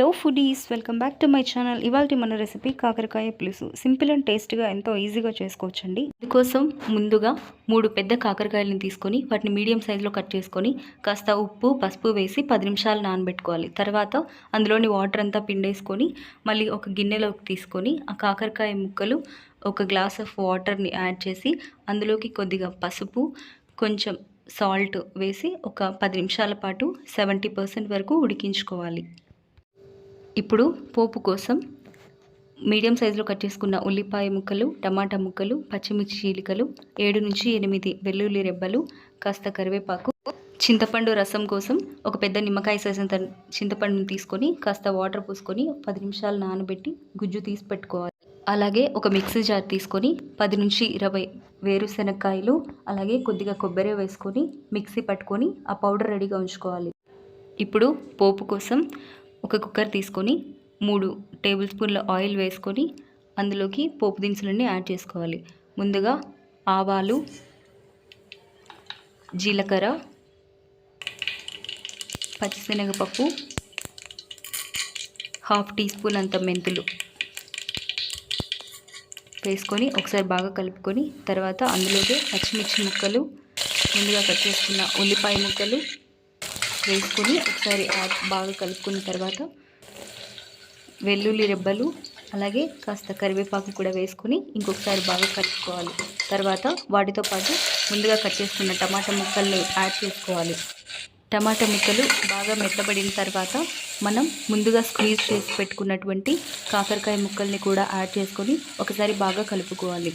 Hello foodies, welcome back to my channel. ఇవాళ మన recipe కాకరకాయ పులుసు. సింపుల్ అండ్ టేస్ట్గా ఎంతో ఈజీగా చేసుకోవచ్చండి. దీనికోసం ముందుగా 3 పెద్ద కాకరకాయలను తీసుకొని వాటిని మీడియం సైజులో కట్ చేసుకొని కాస్త ఉప్పు పసుపు వేసి 10 నిమిషాలు నానబెట్టుకోవాలి. తర్వాత అందులోని వాటర్ అంతా పిండేసుకొని మళ్ళీ ఒక గిన్నెలోకి తీసుకొని ఆ కాకరకాయ ముక్కలు ఒక గ్లాస్ ఆఫ్ వాటర్ని యాడ్ చేసి అందులోకి కొద్దిగా పసుపు కొంచెం సాల్ట్ వేసి ఒక 10 నిమిషాల పాటు 70% వరకు ఉడికించుకోవాలి. ఇప్పుడు పోపు కోసం మీడియం సైజులో కట్ చేసుకున్న ఉల్లిపాయ ముక్కలు, టమాటా ముక్కలు, పచ్చిమిర్చి చీలికలు, 7 నుంచి 8 వెల్లుల్లి రెబ్బలు, కాస్త కరివేపాకు, చింతపండు రసం కోసం ఒక పెద్ద నిమ్మకాయ సైజంత చింతపండుని తీసుకొని కాస్త వాటర్ పోసుకొని 10 నిమిషాలు నానబెట్టి గుజ్జు తీసి పెట్టుకోవాలి. అలాగే ఒక మిక్సీ జార్ తీసుకొని 10 నుంచి 20 వేరుశనక్కాయలు అలాగే కొద్దిగా కొబ్బరి వేసుకొని మిక్సీ పట్టుకొని ఆ పౌడర్ రెడీగా ఉంచుకోవాలి. ఇప్పుడు పోపు కోసం ఒక కుక్కర్ తీసుకొని 3 టేబుల్ స్పూన్ల ఆయిల్ వేసుకొని అందులోకి పోపు దినుసులన్నీ యాడ్ చేసుకోవాలి. ముందుగా ఆవాలు, జీలకర్ర, పచ్చిశనగపప్పు, 1/2 టీ స్పూన్ అంత మెంతులు వేసుకొని ఒకసారి బాగా కలుపుకొని తర్వాత అందులోకి పచ్చిమిర్చి ముక్కలు, ముందుగా కట్ చేసుకున్న ఉల్లిపాయ ముక్కలు వేసుకొని ఒకసారి బాగా కలుపుకున్న తర్వాత వెల్లుల్లి రెబ్బలు అలాగే కాస్త కరివేపాకు కూడా వేసుకొని ఇంకొకసారి బాగా కలుపుకోవాలి. తర్వాత వాటితో పాటు ముందుగా కట్ చేసుకున్న టమాటా ముక్కల్ని యాడ్ చేసుకోవాలి. టమాటా ముక్కలు బాగా మెత్తబడిన తర్వాత మనం ముందుగా స్క్వీజ్ చేసి పెట్టుకున్నటువంటి కాకరకాయ ముక్కల్ని కూడా యాడ్ చేసుకొని ఒకసారి బాగా కలుపుకోవాలి.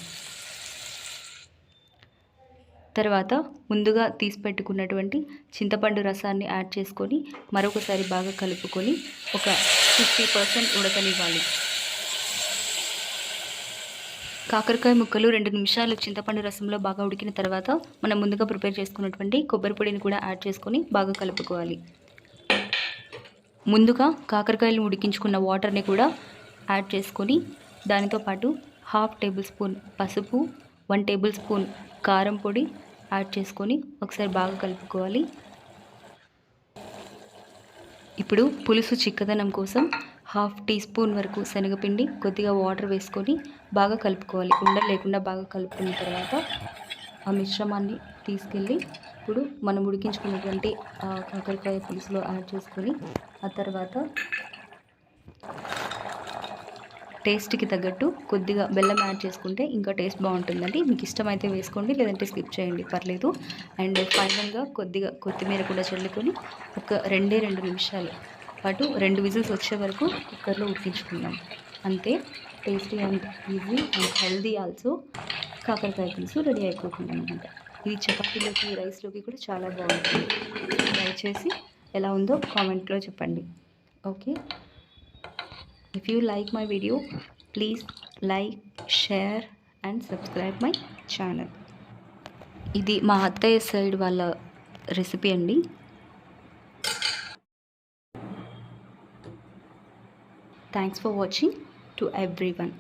తర్వాత ముందుగా తీసి పెట్టుకున్నటువంటి చింతపండు రసాన్ని యాడ్ చేసుకొని మరొకసారి బాగా కలుపుకొని ఒక 50% ఉడకనివ్వాలి. కాకరకాయ ముక్కలు 2 నిమిషాలు చింతపండు రసంలో బాగా ఉడికిన తర్వాత మనం ముందుగా ప్రిపేర్ చేసుకున్నటువంటి కొబ్బరి పొడిని కూడా యాడ్ చేసుకొని బాగా కలుపుకోవాలి. ముందుగా కాకరకాయలను ఉడికించుకున్న వాటర్ని కూడా యాడ్ చేసుకొని దానితో పాటు 1/2 టేబుల్ స్పూన్ పసుపు, 1 టేబుల్ స్పూన్ కారం పొడి యాడ్ చేసుకొని ఒకసారి బాగా కలుపుకోవాలి. ఇప్పుడు పులుసు చిక్కదనం కోసం 1/2 టీ స్పూన్ వరకు శనగపిండి, కొద్దిగా వాటర్ వేసుకొని బాగా కలుపుకోవాలి. ఉండలు లేకుండా బాగా కలుపుకున్న తర్వాత ఆ మిశ్రమాన్ని తీసుకెళ్ళి ఇప్పుడు మనం ఉడికించుకున్నటువంటి కాకరకాయ పులుసులో యాడ్ చేసుకొని ఆ తర్వాత టేస్ట్కి తగ్గట్టు కొద్దిగా బెల్లం యాడ్ చేసుకుంటే ఇంకా టేస్ట్ బాగుంటుందండి. మీకు ఇష్టమైతే వేసుకోండి, లేదంటే స్కిప్ చేయండి, పర్లేదు. అండ్ ఫైనల్గా కొద్దిగా కొత్తిమీర కూడా చల్లుకొని ఒక 2 నిమిషాలు పాటు 2 విజిల్స్ వచ్చే వరకు కుక్కర్లో ఉడికించుకుందాం. అంతే, tasty and easy and healthy also కాకరకాయ పులుసు రెడీ అయిపోతుంది అనమాట. ఇది చపాతీలోకి, రైస్లోకి కూడా చాలా బాగుంటుంది. ట్రై చేసి ఎలా ఉందో కామెంట్లో చెప్పండి. Okay, if you like my video, please like, share and subscribe my channel. ఇది మా అత్తయ్య సైడ్ వాళ్ళ రెసిపీ అండి. Thanks for watching to everyone.